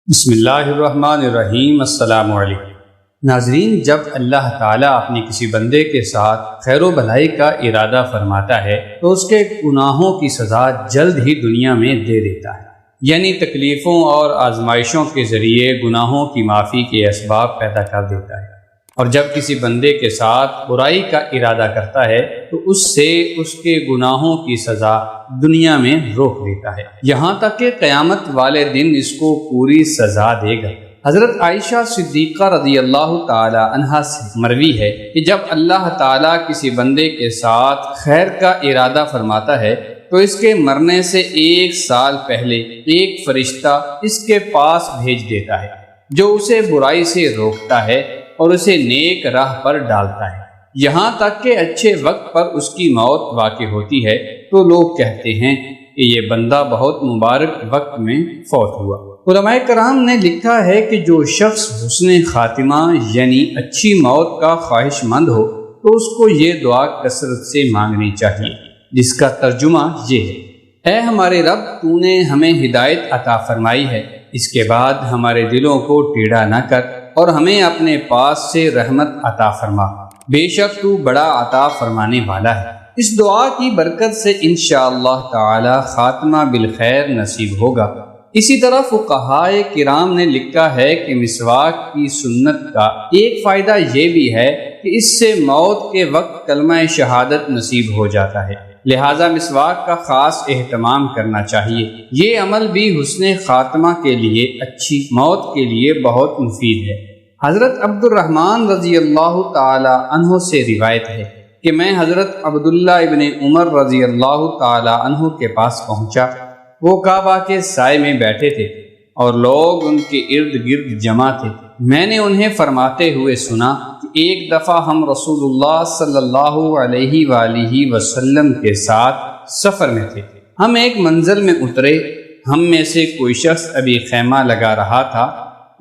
بسم اللہ الرحمن الرحیم۔ السلام علیکم ناظرین، جب اللہ تعالیٰ اپنے کسی بندے کے ساتھ خیر و بھلائی کا ارادہ فرماتا ہے تو اس کے گناہوں کی سزا جلد ہی دنیا میں دے دیتا ہے، یعنی تکلیفوں اور آزمائشوں کے ذریعے گناہوں کی معافی کے اسباب پیدا کر دیتا ہے، اور جب کسی بندے کے ساتھ برائی کا ارادہ کرتا ہے تو اس سے اس کے گناہوں کی سزا دنیا میں روک دیتا ہے، یہاں تک کہ قیامت والے دن اس کو پوری سزا دے گا۔ حضرت عائشہ صدیقہ رضی اللہ تعالی عنہا سے مروی ہے کہ جب اللہ تعالیٰ کسی بندے کے ساتھ خیر کا ارادہ فرماتا ہے تو اس کے مرنے سے 1 سال پہلے ایک فرشتہ اس کے پاس بھیج دیتا ہے جو اسے برائی سے روکتا ہے اور اسے نیک راہ پر ڈالتا ہے، یہاں تک کہ اچھے وقت پر اس کی موت واقع ہوتی ہے تو لوگ کہتے ہیں کہ یہ بندہ بہت مبارک وقت میں فوت ہوا۔ علماء کرام نے لکھا ہے کہ جو شخص حسن خاتمہ یعنی اچھی موت کا خواہش مند ہو تو اس کو یہ دعا کثرت سے مانگنی چاہیے، جس کا ترجمہ یہ ہے: اے ہمارے رب، تو نے ہمیں ہدایت عطا فرمائی ہے، اس کے بعد ہمارے دلوں کو ٹیڑھا نہ کر اور ہمیں اپنے پاس سے رحمت عطا فرما، بے شک تو بڑا عطا فرمانے والا ہے۔ اس دعا کی برکت سے انشاءاللہ تعالی خاتمہ بالخیر نصیب ہوگا۔ اسی طرح فقہائے کرام نے لکھا ہے کہ مسواک کی سنت کا ایک فائدہ یہ بھی ہے کہ اس سے موت کے وقت کلمہ شہادت نصیب ہو جاتا ہے، لہٰذا مسواک کا خاص اہتمام کرنا چاہیے۔ یہ عمل بھی حسن خاتمہ کے لیے، اچھی موت کے لیے بہت مفید ہے۔ حضرت عبد الرحمن رضی اللہ تعالی عنہ سے روایت ہے کہ میں حضرت عبداللہ ابن عمر رضی اللہ تعالی عنہ کے پاس پہنچا، وہ کعبہ کے سائے میں بیٹھے تھے اور لوگ ان کے ارد گرد جمع تھے۔ میں نے انہیں فرماتے ہوئے سنا کہ ایک دفعہ ہم رسول اللہ صلی اللہ علیہ وآلہ وسلم کے ساتھ سفر میں تھے، ہم ایک منزل میں اترے، ہم میں سے کوئی شخص ابھی خیمہ لگا رہا تھا،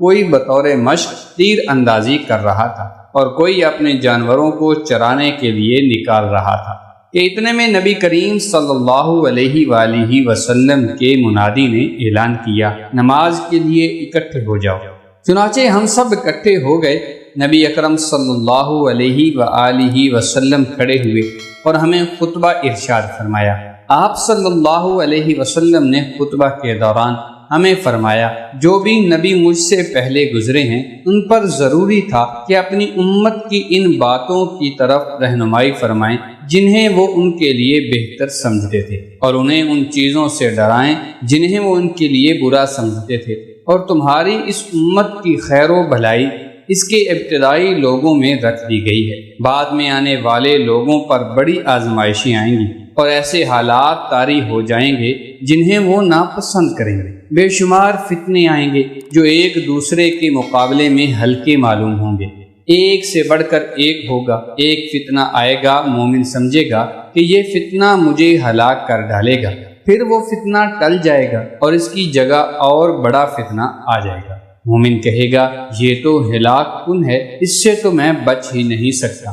کوئی بطور مشق تیر اندازی کر رہا تھا اور کوئی اپنے جانوروں کو چرانے کے لیے نکال رہا تھا کہ اتنے میں نبی کریم صلی اللہ علیہ وآلہ وسلم کے منادی نے اعلان کیا: نماز کے لیے اکٹھے ہو جاؤ۔ چنانچہ ہم سب اکٹھے ہو گئے۔ نبی اکرم صلی اللہ علیہ وآلہ وسلم کھڑے ہوئے اور ہمیں خطبہ ارشاد فرمایا۔ آپ صلی اللہ علیہ وسلم نے خطبہ کے دوران ہمیں فرمایا: جو بھی نبی مجھ سے پہلے گزرے ہیں ان پر ضروری تھا کہ اپنی امت کی ان باتوں کی طرف رہنمائی فرمائیں جنہیں وہ ان کے لیے بہتر سمجھتے تھے، اور انہیں ان چیزوں سے ڈرائیں جنہیں وہ ان کے لیے برا سمجھتے تھے، اور تمہاری اس امت کی خیر و بھلائی اس کے ابتدائی لوگوں میں رکھ دی گئی ہے، بعد میں آنے والے لوگوں پر بڑی آزمائشیں آئیں گی اور ایسے حالات طاری ہو جائیں گے جنہیں وہ ناپسند کریں گے، بے شمار فتنے آئیں گے جو ایک دوسرے کے مقابلے میں ہلکے معلوم ہوں گے، ایک سے بڑھ کر ایک ہوگا۔ ایک فتنہ آئے گا، مومن سمجھے گا کہ یہ فتنہ مجھے ہلاک کر ڈالے گا، پھر وہ فتنہ ٹل جائے گا اور اس کی جگہ اور بڑا فتنہ آ جائے گا، مومن کہے گا یہ تو ہلاک کن ہے، اس سے تو میں بچ ہی نہیں سکتا،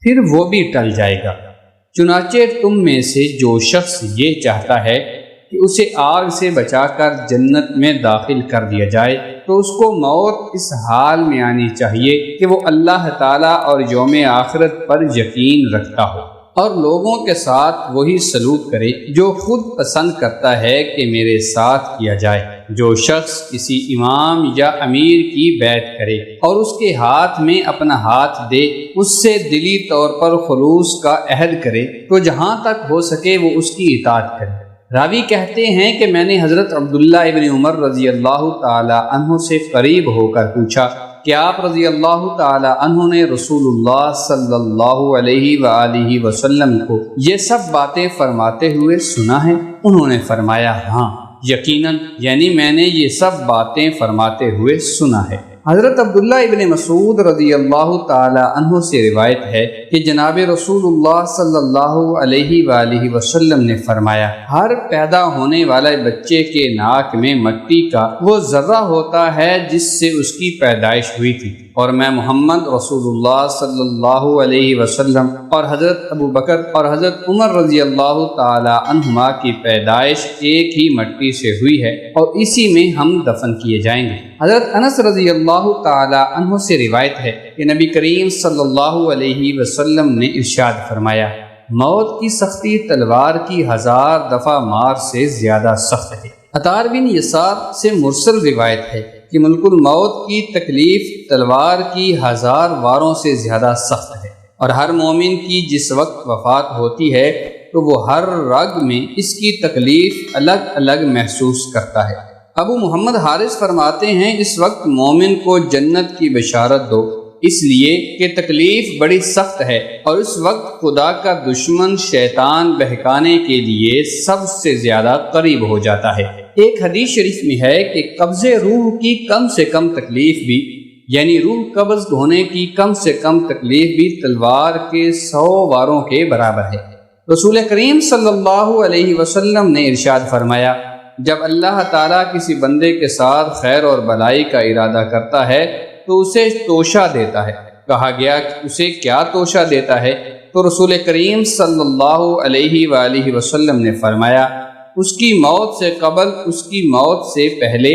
پھر وہ بھی ٹل جائے گا۔ چنانچہ تم میں سے جو شخص یہ چاہتا ہے کہ اسے آگ سے بچا کر جنت میں داخل کر دیا جائے تو اس کو موت اس حال میں آنی چاہیے کہ وہ اللہ تعالیٰ اور یوم آخرت پر یقین رکھتا ہو اور لوگوں کے ساتھ وہی سلوک کرے جو خود پسند کرتا ہے کہ میرے ساتھ کیا جائے۔ جو شخص کسی امام یا امیر کی بیعت کرے اور اس کے ہاتھ میں اپنا ہاتھ دے، اس سے دلی طور پر خلوص کا عہد کرے تو جہاں تک ہو سکے وہ اس کی اطاعت کرے۔ راوی کہتے ہیں کہ میں نے حضرت عبداللہ ابن عمر رضی اللہ تعالی عنہ سے قریب ہو کر پوچھا کہ آپ رضی اللہ تعالی عنہ نے رسول اللہ صلی اللہ علیہ وآلہ وسلم کو یہ سب باتیں فرماتے ہوئے سنا ہے؟ انہوں نے فرمایا ہاں یقیناً، یعنی میں نے یہ سب باتیں فرماتے ہوئے سنا ہے۔ حضرت عبداللہ ابن مسعود رضی اللہ تعالی عنہ سے روایت ہے کہ جناب رسول اللہ صلی اللہ علیہ وآلہ وسلم نے فرمایا: ہر پیدا ہونے والے بچے کے ناک میں مٹی کا وہ ذرہ ہوتا ہے جس سے اس کی پیدائش ہوئی تھی، اور میں محمد رسول اللہ صلی اللہ علیہ وسلم اور حضرت ابو بکر اور حضرت عمر رضی اللہ تعالی عنہما کی پیدائش ایک ہی مٹی سے ہوئی ہے اور اسی میں ہم دفن کیے جائیں گے۔ حضرت انس رضی اللہ تعالی عنہ سے روایت ہے کہ نبی کریم صلی اللہ علیہ وسلم نے ارشاد فرمایا، موت کی سختی تلوار کی 1000 دفعہ مار سے زیادہ سخت ہے۔ عطار بن یسار سے مرسل روایت ہے کہ ملک الموت کی تکلیف تلوار کی 1000 واروں سے زیادہ سخت ہے، اور ہر مومن کی جس وقت وفات ہوتی ہے تو وہ ہر رگ میں اس کی تکلیف الگ الگ محسوس کرتا ہے۔ ابو محمد حارث فرماتے ہیں، اس وقت مومن کو جنت کی بشارت دو، اس لیے کہ تکلیف بڑی سخت ہے، اور اس وقت خدا کا دشمن شیطان بہکانے کے لیے سب سے زیادہ قریب ہو جاتا ہے۔ ایک حدیث شریف میں ہے کہ قبض روح کی کم سے کم تکلیف بھی، یعنی روح قبض ہونے کی کم سے کم تکلیف بھی تلوار کے 100 واروں کے برابر ہے۔ رسول کریم صلی اللہ علیہ وسلم نے ارشاد فرمایا، جب اللہ تعالیٰ کسی بندے کے ساتھ خیر اور بھلائی کا ارادہ کرتا ہے تو اسے توشہ دیتا ہے۔ کہا گیا کہ اسے کیا توشہ دیتا ہے؟ تو رسول کریم صلی اللہ علیہ وآلہ وسلم نے فرمایا، اس کی موت سے قبل، اس کی موت سے پہلے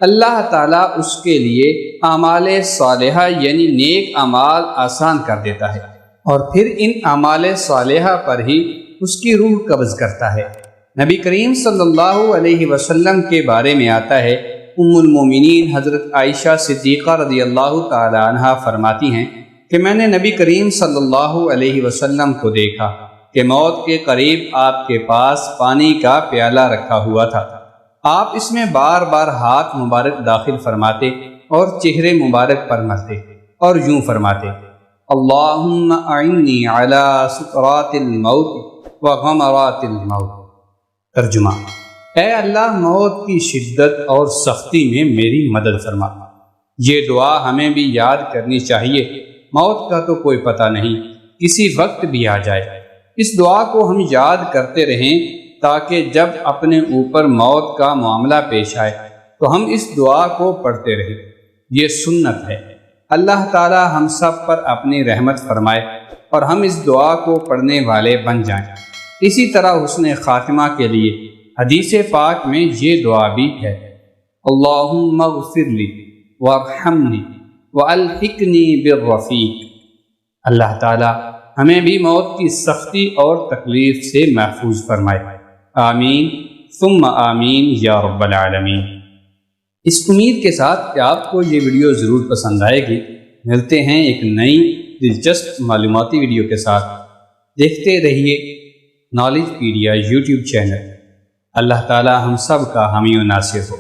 اللہ تعالیٰ اس کے لیے اعمال صالحہ یعنی نیک اعمال آسان کر دیتا ہے، اور پھر ان اعمال صالحہ پر ہی اس کی روح قبض کرتا ہے۔ نبی کریم صلی اللہ علیہ وسلم کے بارے میں آتا ہے، ام المومنین حضرت عائشہ صدیقہ رضی اللہ تعالی عنہا فرماتی ہیں کہ میں نے نبی کریم صلی اللہ علیہ وسلم کو دیکھا کہ موت کے قریب آپ کے پاس پانی کا پیالہ رکھا ہوا تھا۔ آپ اس میں بار بار ہاتھ مبارک داخل فرماتے اور چہرے مبارک پر مرتے اور یوں فرماتے، اللہم اعنی علی سکرات الموت وغمرات الموت۔ ترجمہ، اے اللہ موت کی شدت اور سختی میں میری مدد فرما۔ یہ دعا ہمیں بھی یاد کرنی چاہیے، موت کا تو کوئی پتہ نہیں، کسی وقت بھی آ جائے۔ اس دعا کو ہم یاد کرتے رہیں تاکہ جب اپنے اوپر موت کا معاملہ پیش آئے تو ہم اس دعا کو پڑھتے رہیں۔ یہ سنت ہے۔ اللہ تعالی ہم سب پر اپنی رحمت فرمائے اور ہم اس دعا کو پڑھنے والے بن جائیں۔ اسی طرح حسن خاتمہ کے لیے حدیث پاک میں یہ دعا بھی ہے، اللہم اغفر لی وارحمنی والحقنی بالرفیق۔ اللہ تعالی ہمیں بھی موت کی سختی اور تکلیف سے محفوظ فرمائے، آمین ثم آمین یا رب العالمین۔ اس امید کے ساتھ کہ آپ کو یہ ویڈیو ضرور پسند آئے گی۔ ملتے ہیں ایک نئی دلچسپ معلوماتی ویڈیو کے ساتھ۔ دیکھتے رہیے نالج پیڈیا یوٹیوب چینل۔ اللہ تعالی ہم سب کا حامی و ناصر ہو۔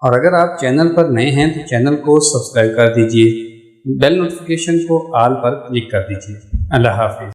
اور اگر آپ چینل پر نئے ہیں تو چینل کو سبسکرائب کر دیجئے، بیل نوٹیفیکیشن کو آل پر کلک کر دیجئے۔ اللہ حافظ۔